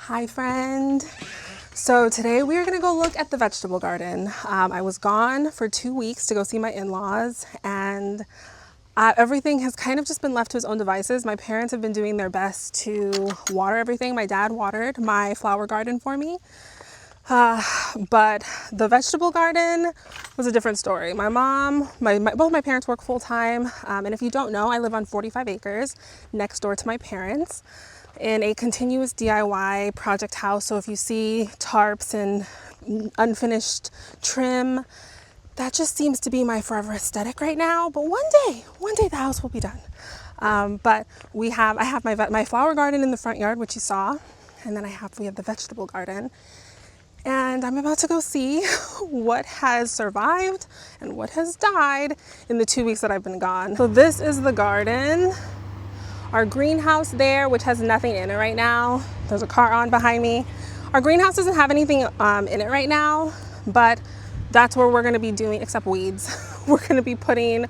Hi friend. So today we are gonna go look at the vegetable garden. I was gone for 2 weeks to go see my in-laws, and everything has kind of just been left to his own devices. My parents have been doing their best to water everything. My dad watered my flower garden for me. But the vegetable garden was a different story. My mom, both my parents work full time. And if you don't know, I live on 45 acres next door to my parents in a continuous DIY project house. So if you see tarps and unfinished trim, that just seems to be my forever aesthetic right now. But one day the house will be done. But I have my flower garden in the front yard, which you saw. And then we have the vegetable garden. And I'm about to go see what has survived and what has died in the 2 weeks that I've been gone. So this is the garden. Our greenhouse there, which has nothing in it right now. There's a car on behind me. Our greenhouse doesn't have anything in it right now, but that's where we're gonna be doing, except weeds. We're gonna be putting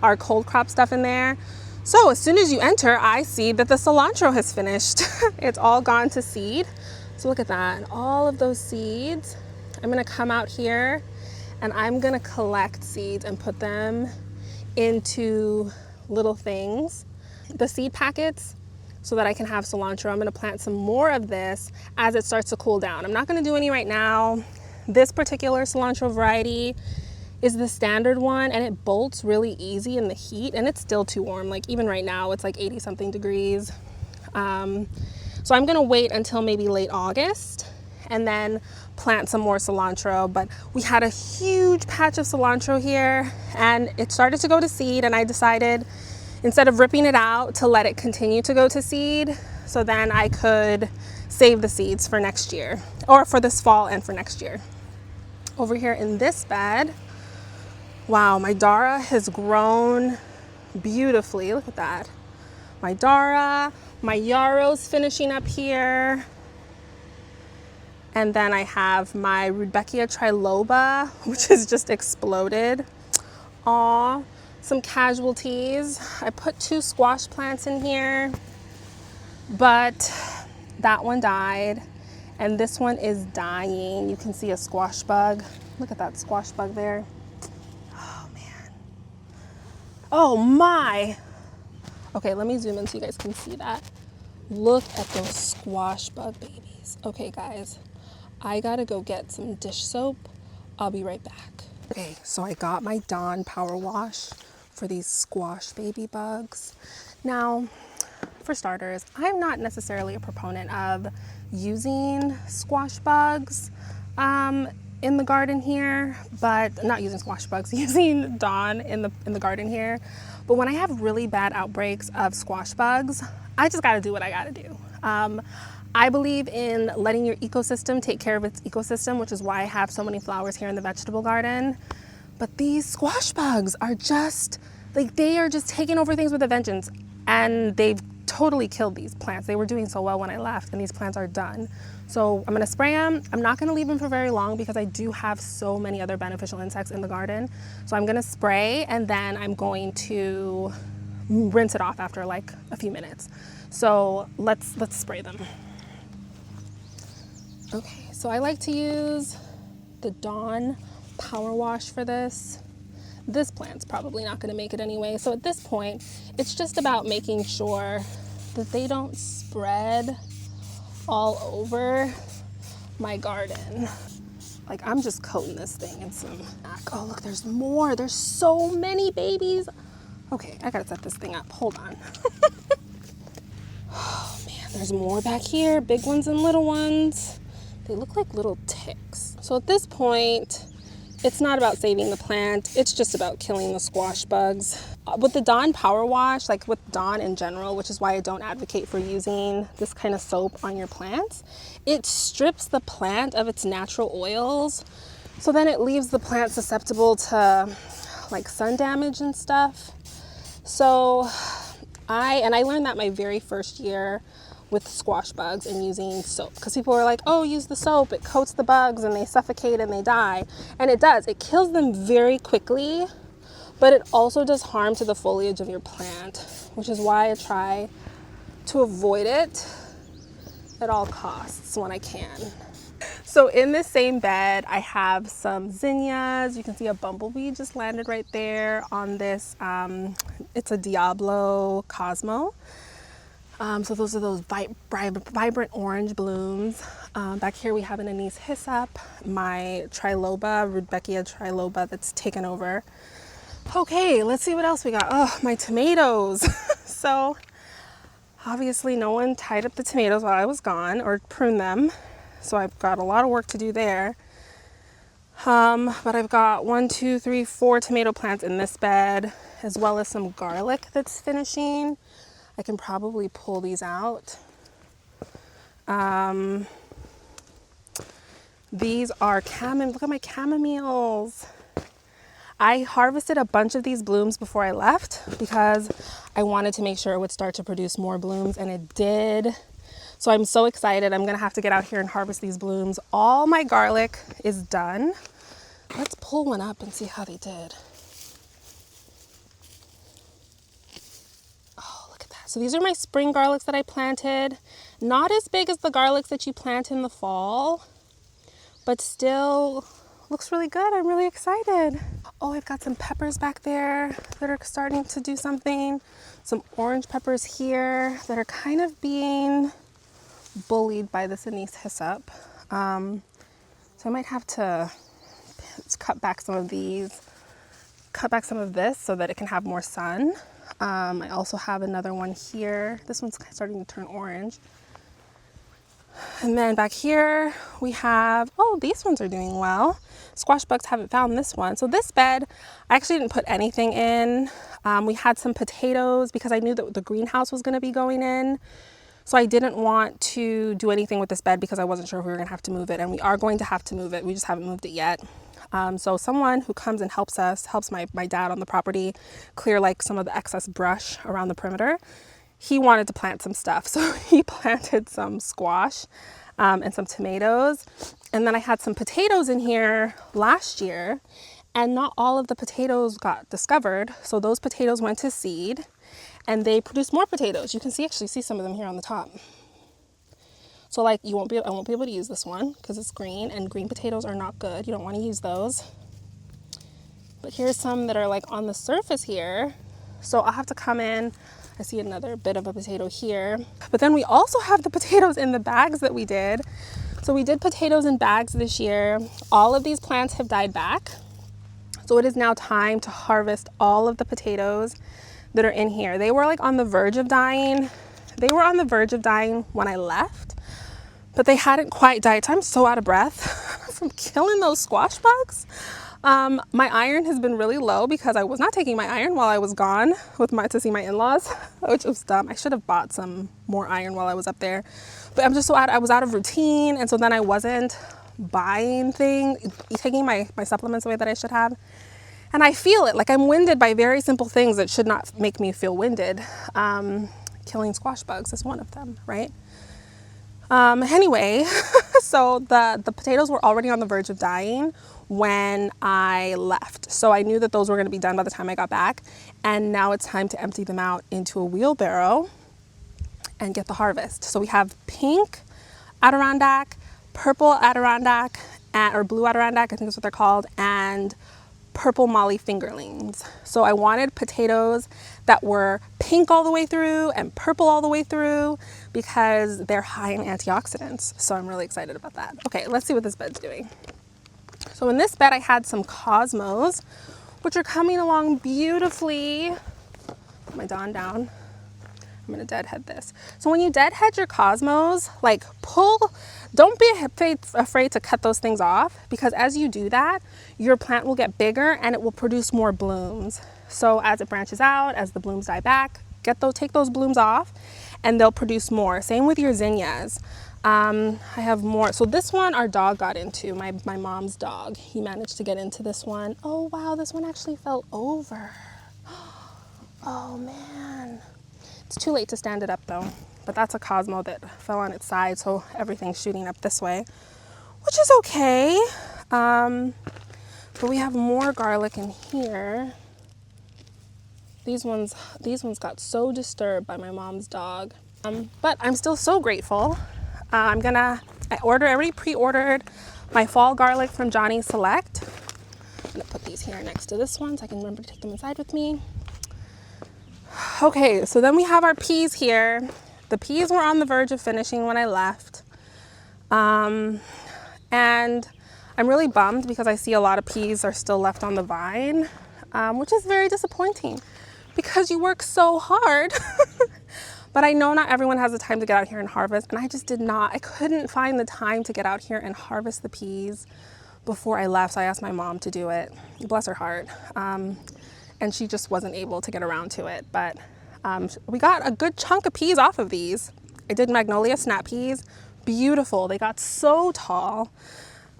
our cold crop stuff in there. So as soon as you enter, I see that the cilantro has finished. It's all gone to seed. So look at that, all of those seeds. I'm gonna come out here and I'm gonna collect seeds and put them into little things, the seed packets, so that I can have cilantro. I'm gonna plant some more of this as it starts to cool down. I'm not gonna do any right now. This particular cilantro variety is the standard one, and it bolts really easy in the heat, and it's still too warm. Like even right now, it's like 80 something degrees. So I'm gonna wait until maybe late August and then plant some more cilantro. But we had a huge patch of cilantro here and it started to go to seed, and I decided instead of ripping it out to let it continue to go to seed, so then I could save the seeds for next year, or for this fall and for next year. Over here in this bed, wow, my Dara has grown beautifully. Look at that. My Dara, my yarrow's finishing up here. And then I have my Rudbeckia triloba, which has just exploded. Aw, some casualties. I put 2 squash plants in here, but that one died. And this one is dying. You can see a squash bug. Look at that squash bug there. Oh man. Oh my. Okay, let me zoom in so you guys can see that. Look at those squash bug babies. Okay, guys, I gotta go get some dish soap. I'll be right back. Okay, so I got my Dawn power wash for these squash baby bugs. Now, for starters, I'm not necessarily a proponent of using squash bugs in the garden here, but not using squash bugs, using Dawn in the garden here. But when I have really bad outbreaks of squash bugs, I just gotta do what I gotta do. I believe in letting your ecosystem take care of its ecosystem, which is why I have so many flowers here in the vegetable garden. But these squash bugs are just, like, they are just taking over things with a vengeance, and they've totally killed these plants. They were doing so well when I left, and these plants are done. So I'm gonna spray them. I'm not gonna leave them for very long because I do have so many other beneficial insects in the garden. So I'm gonna spray, and then I'm going to rinse it off after like a few minutes. So let's spray them. Okay, so I like to use the Dawn power wash for this. This plant's probably not gonna make it anyway. So at this point, it's just about making sure that they don't spread all over my garden. Like, I'm just coating this thing in some, oh look, there's more. There's so many babies. Okay, I gotta set this thing up, hold on. Oh man, there's more back here, big ones and little ones. They look like little ticks. So at this point, it's not about saving the plant, it's just about killing the squash bugs. With the Dawn power wash, like with Dawn in general, which is why I don't advocate for using this kind of soap on your plants, it strips the plant of its natural oils. So then it leaves the plant susceptible to like sun damage and stuff. So I learned that my very first year with squash bugs and using soap, because people were like, oh, use the soap, it coats the bugs and they suffocate and they die. And it does, it kills them very quickly, but it also does harm to the foliage of your plant, which is why I try to avoid it at all costs when I can. So in this same bed, I have some zinnias. You can see a bumblebee just landed right there on this. It's a Diablo Cosmo. So those are those vibrant orange blooms. Back here we have an anise hyssop, my triloba, Rudbeckia triloba that's taken over. Okay, let's see what else we got. Oh, my tomatoes. So obviously no one tied up the tomatoes while I was gone or pruned them. So I've got a lot of work to do there. But I've got 1, 2, 3, 4 tomato plants in this bed, as well as some garlic that's finishing. I can probably pull these out. These are look at my chamomiles. I harvested a bunch of these blooms before I left because I wanted to make sure it would start to produce more blooms, and it did. So I'm so excited. I'm gonna have to get out here and harvest these blooms. All my garlic is done. Let's pull one up and see how they did. Oh, look at that. So these are my spring garlics that I planted. Not as big as the garlics that you plant in the fall, but still looks really good. I'm really excited. Oh, I've got some peppers back there that are starting to do something. Some orange peppers here that are kind of being bullied by this anise hyssop. So I might have to cut back some of these, cut back some of this so that it can have more sun. I also have another one here. This one's starting to turn orange. And then back here we have, oh, these ones are doing well. Squash bugs haven't found this one. So this bed, I actually didn't put anything in. We had some potatoes because I knew that the greenhouse was going to be going in. So I didn't want to do anything with this bed because I wasn't sure if we were going to have to move it. And we are going to have to move it. We just haven't moved it yet. So someone who comes and helps my dad on the property clear like some of the excess brush around the perimeter. He wanted to plant some stuff. So he planted some squash and some tomatoes. And then I had some potatoes in here last year, and not all of the potatoes got discovered. So those potatoes went to seed and they produced more potatoes. You can actually see some of them here on the top. So like I won't be able to use this one because it's green, and green potatoes are not good. You don't want to use those. But here's some that are like on the surface here. So I'll have to come in. I see another bit of a potato here. But then we also have the potatoes in the bags that we did. So we did potatoes in bags this year. All of these plants have died back. So it is now time to harvest all of the potatoes that are in here. They were like on the verge of dying. They were on the verge of dying when I left, but they hadn't quite died. So I'm so out of breath from killing those squash bugs. My iron has been really low because I was not taking my iron while I was gone to see my in-laws, which was dumb. I should have bought some more iron while I was up there, but I'm just so I was out of routine. And so then I wasn't taking my supplements the way that I should have. And I feel it, like I'm winded by very simple things that should not make me feel winded. Killing squash bugs is one of them, right? Anyway, so the potatoes were already on the verge of dying when I left. So I knew that those were going to be done by the time I got back. And now it's time to empty them out into a wheelbarrow and get the harvest. So we have pink Adirondack, purple Adirondack, or blue Adirondack, I think that's what they're called, and purple Molly fingerlings. So I wanted potatoes that were pink all the way through and purple all the way through because they're high in antioxidants. So I'm really excited about that. Okay, let's see what this bed's doing. So in this bed I had some cosmos, which are coming along beautifully. Put my Dawn down. I'm gonna deadhead this. So when you deadhead your cosmos, like don't be afraid to cut those things off, because as you do that, your plant will get bigger and it will produce more blooms. So as it branches out, as the blooms die back, take those blooms off and they'll produce more. Same with your zinnias. I have more. So this one our dog got into, my mom's dog. He managed to get into this one. Oh wow, this one actually fell over. Oh man. It's too late to stand it up though, but that's a Cosmo that fell on its side, so everything's shooting up this way, which is okay. But we have more garlic in here. These ones got so disturbed by my mom's dog. But I'm still so grateful I already pre-ordered my fall garlic from Johnny Select. I'm gonna put these here next to this one so I can remember to take them inside with me. Okay, so then we have our peas here. The peas were on the verge of finishing when I left. And I'm really bummed because I see a lot of peas are still left on the vine, which is very disappointing because you work so hard. But I know not everyone has the time to get out here and harvest, and I couldn't find the time to get out here and harvest the peas before I left, so I asked my mom to do it. Bless her heart. And she just wasn't able to get around to it. But we got a good chunk of peas off of these. I did magnolia snap peas. Beautiful. They got so tall.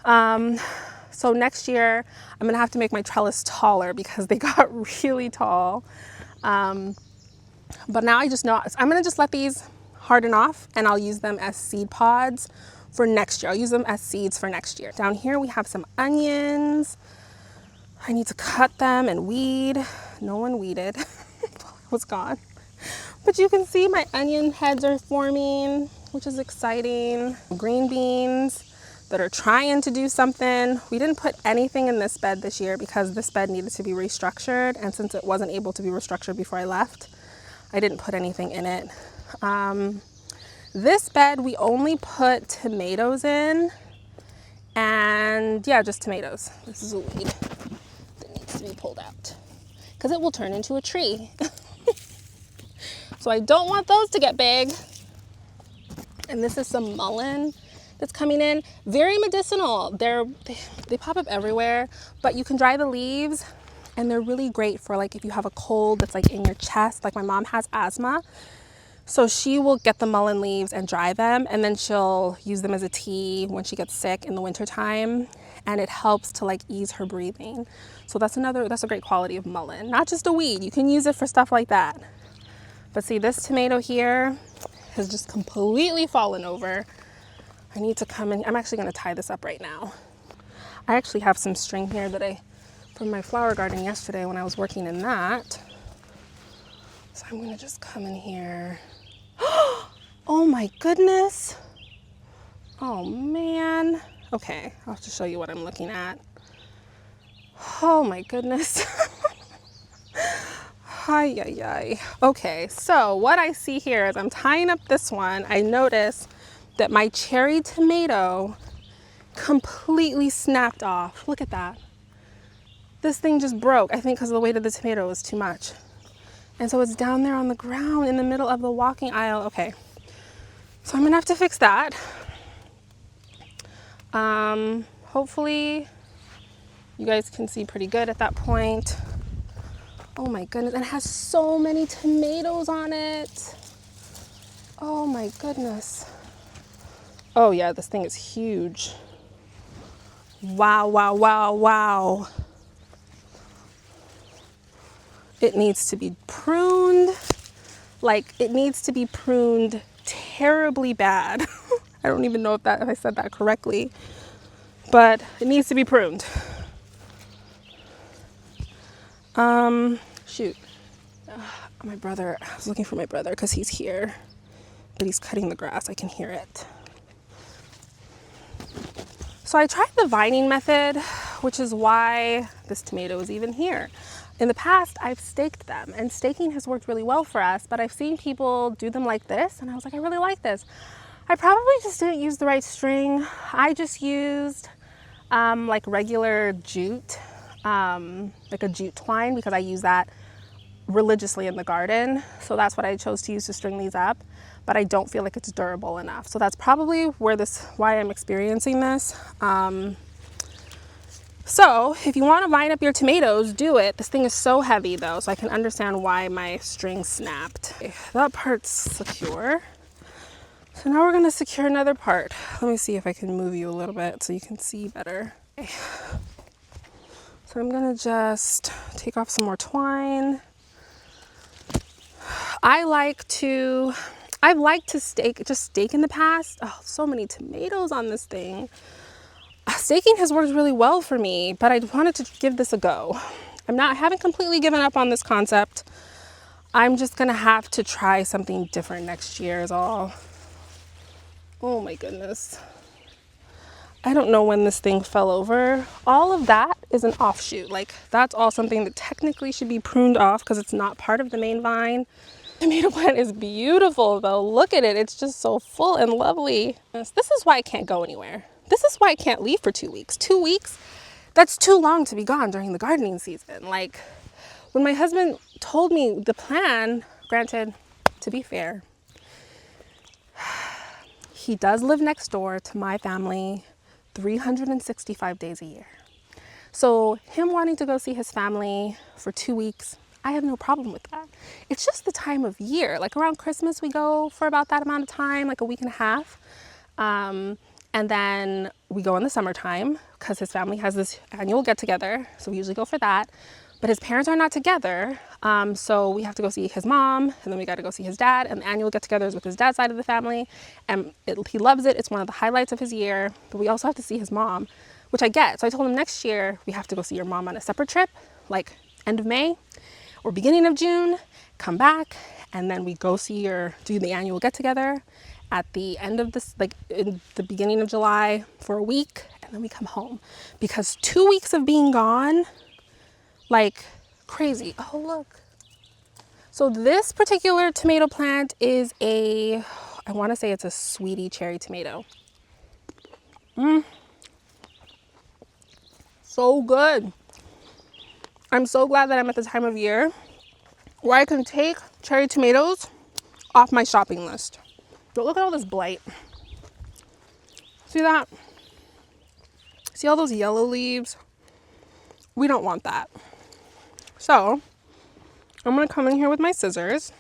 So next year, I'm gonna have to make my trellis taller because they got really tall. But now I just know, I'm gonna just let these harden off and I'll use them as seed pods for next year. I'll use them as seeds for next year. Down here we have some onions. I need to cut them and weed. No one weeded, I was gone. But you can see my onion heads are forming, which is exciting. Green beans that are trying to do something. We didn't put anything in this bed this year because this bed needed to be restructured. And since it wasn't able to be restructured before I left, I didn't put anything in it. This bed, we only put tomatoes in, and yeah, just tomatoes. This is a weed that needs to be pulled out because it will turn into a tree. So I don't want those to get big. And this is some mullein that's coming in. Very medicinal. They pop up everywhere, but you can dry the leaves. And they're really great for like if you have a cold that's like in your chest. Like my mom has asthma, so she will get the mullein leaves and dry them, and then she'll use them as a tea when she gets sick in the wintertime, and it helps to like ease her breathing. So that's a great quality of mullein. Not just a weed, you can use it for stuff like that. But see, this tomato here has just completely fallen over. I need to come in. I'm actually gonna tie this up right now. I actually have some string here that from my flower garden yesterday when I was working in that. So I'm gonna just come in here. Oh my goodness. Oh man. Okay, I'll have to show you what I'm looking at. Oh my goodness. Ay, ay, ay. Okay, so what I see here is I'm tying up this one. I notice that my cherry tomato completely snapped off. Look at that. This thing just broke, I think because the weight of the tomato was too much. And so it's down there on the ground in the middle of the walking aisle. Okay, so I'm gonna have to fix that. Hopefully you guys can see pretty good at that point. Oh my goodness, and it has so many tomatoes on it. Oh my goodness. Oh yeah, this thing is huge. Wow, wow, wow, wow. It needs to be pruned. Like, it needs to be pruned terribly bad. I don't even know if I said that correctly, but it needs to be pruned. Shoot. My brother, I was looking for my brother because he's here, but he's cutting the grass. I can hear it. So I tried the vining method, which is why this tomato is even here. In the past, I've staked them, and staking has worked really well for us, but I've seen people do them like this, and I was like, I really like this. I probably just didn't use the right string. I just used like regular jute, like a jute twine, because I use that religiously in the garden. So that's what I chose to use to string these up, but I don't feel like it's durable enough. So that's probably why I'm experiencing this. So if you want to vine up your tomatoes, do it. This thing is so heavy though, so I can understand why my string snapped. Okay, that part's secure. So now we're going to secure another part. Let me see if I can move you a little bit so you can see better. Okay. So I'm going to just take off some more twine. I've liked to stake in the past. Oh, so many tomatoes on this thing. Staking has worked really well for me, but I wanted to give this a go. I haven't completely given up on this concept. I'm just gonna have to try something different next year is all. Oh my goodness. I don't know when this thing fell over. All of that is an offshoot. Like, that's all something that technically should be pruned off because it's not part of the main vine. The tomato plant is beautiful though. Look at it. It's just so full and lovely. This is why I can't go anywhere. This is why I can't leave for 2 weeks. 2 weeks, that's too long to be gone during the gardening season. Like, when my husband told me the plan, granted, to be fair, he does live next door to my family 365 days a year. So him wanting to go see his family for 2 weeks, I have no problem with that. It's just the time of year. Like around Christmas, we go for about that amount of time, like a week and a half. And then we go in the summertime because his family has this annual get together. So we usually go for that. But his parents are not together. So we have to go see his mom, and then we got to go see his dad. And the annual get together is with his dad's side of the family. And he loves it. It's one of the highlights of his year. But we also have to see his mom, which I get. So I told him next year we have to go see your mom on a separate trip, like end of May or beginning of June, come back, and then we go do the annual get together at the end of this, like in the beginning of July for a week, and then we come home. Because 2 weeks of being gone, like crazy. Oh, look. So this particular tomato plant is I want to say it's a sweetie cherry tomato. So good. I'm so glad that I'm at the time of year where I can take cherry tomatoes off my shopping list. But look at all this blight. See that? See all those yellow leaves? We don't want that. So I'm gonna come in here with my scissors.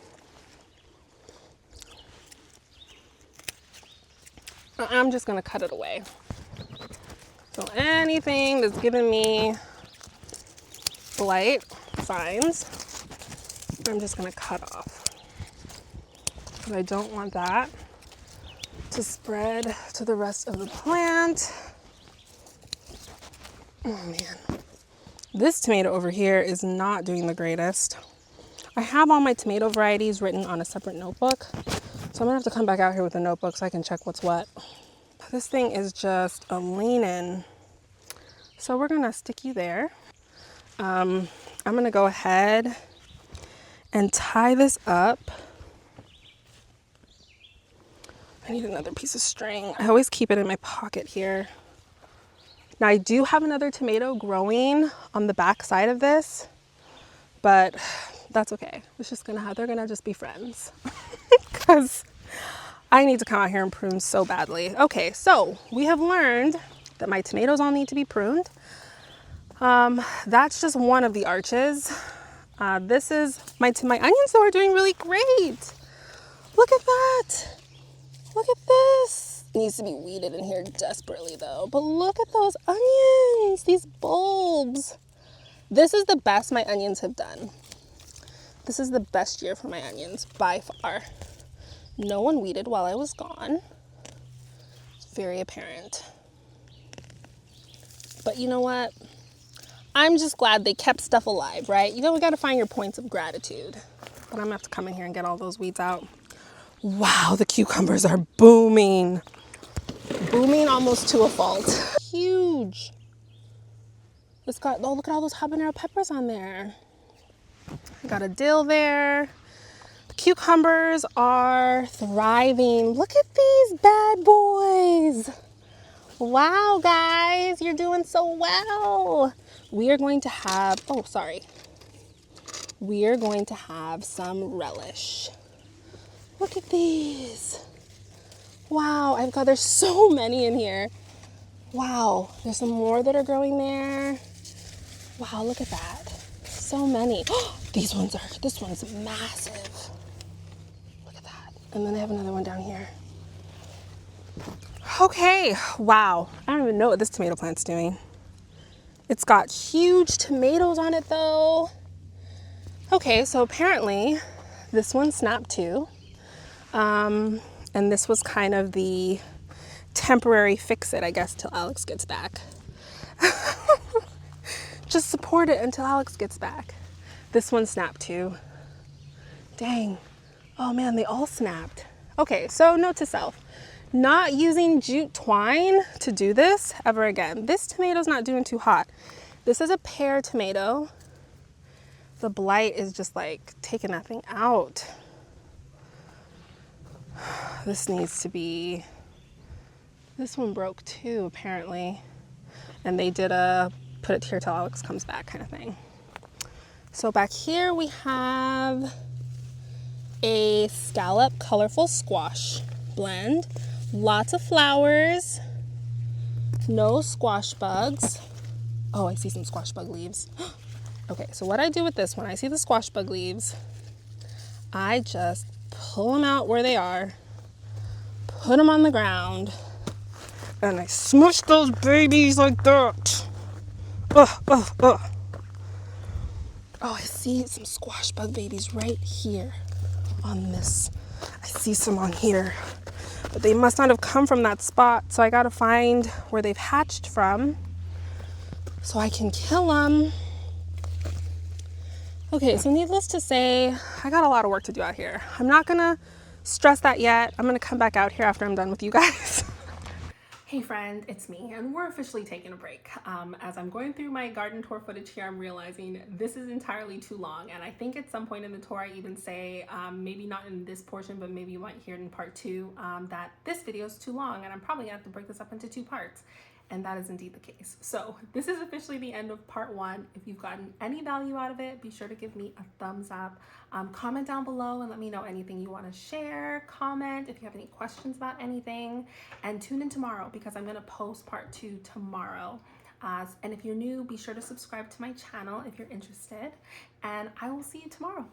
I'm just gonna cut it away. So anything that's giving me blight signs, I'm just gonna cut off. Because I don't want that to spread to the rest of the plant. Oh man. This tomato over here is not doing the greatest. I have all my tomato varieties written on a separate notebook. So I'm gonna have to come back out here with a notebook so I can check what's what. This thing is just a leaning. So we're gonna stick you there. I'm gonna go ahead and tie this up. I need another piece of string. I always keep it in my pocket here. Now I do have another tomato growing on the back side of this, but that's okay. It's just they're gonna just be friends because I need to come out here and prune so badly. Okay, so we have learned that my tomatoes all need to be pruned. That's just one of the arches. This is my onions though are doing really great. Look at that. Look at this. Needs to be weeded in here desperately though. But look at those onions, these bulbs. This is the best my onions have done. This is the best year for my onions by far. No one weeded while I was gone. It's very apparent. But you know what? I'm just glad they kept stuff alive, right? You know, we gotta find your points of gratitude. But I'm gonna have to come in here and get all those weeds out. Wow, the cucumbers are booming. Booming almost to a fault. Huge. It's got, oh, look at all those habanero peppers on there. I got a dill there. The cucumbers are thriving. Look at these bad boys. Wow, guys, you're doing so well. We are going to have, we are going to have some relish. Look at these. Wow, there's so many in here. Wow, there's some more that are growing there. Wow, look at that. So many. This one's massive. Look at that. And then I have another one down here. Okay, wow. I don't even know what this tomato plant's doing. It's got huge tomatoes on it though. Okay, so apparently this one snapped too. And this was kind of the temporary fix-it, I guess, till Alex gets back. Just support it until Alex gets back. This one snapped too. Dang. Oh man, they all snapped. Okay, so note to self. Not using jute twine to do this ever again. This tomato's not doing too hot. This is a pear tomato. The blight is just like taking that thing out. This needs to be, this one broke too apparently. And they did a put it here till Alex comes back kind of thing. So back here we have a scallop colorful squash blend. Lots of flowers, no squash bugs. Oh, I see some squash bug leaves. Okay, so what I do with this, when I see the squash bug leaves, I just pull them out where they are, put them on the ground, and I smush those babies like that. Oh, I see some squash bug babies right here on this. I see some on here, but they must not have come from that spot. So I gotta find where they've hatched from so I can kill them. Okay, so needless to say, I got a lot of work to do out here. I'm not gonna stress that yet. I'm gonna come back out here after I'm done with you guys. Hey friend, it's me, and we're officially taking a break. As I'm going through my garden tour footage here, I'm realizing this is entirely too long, and I think at some point in the tour I even say, maybe not in this portion, but maybe you might hear it in part 2, that this video is too long, and I'm probably gonna have to break this up into 2 parts. And that is indeed the case. So this is officially the end of part 1. If you've gotten any value out of it, be sure to give me a thumbs up. Comment down below and let me know anything you want to share. Comment if you have any questions about anything. And tune in tomorrow because I'm going to post part 2 tomorrow. And if you're new, be sure to subscribe to my channel if you're interested. And I will see you tomorrow.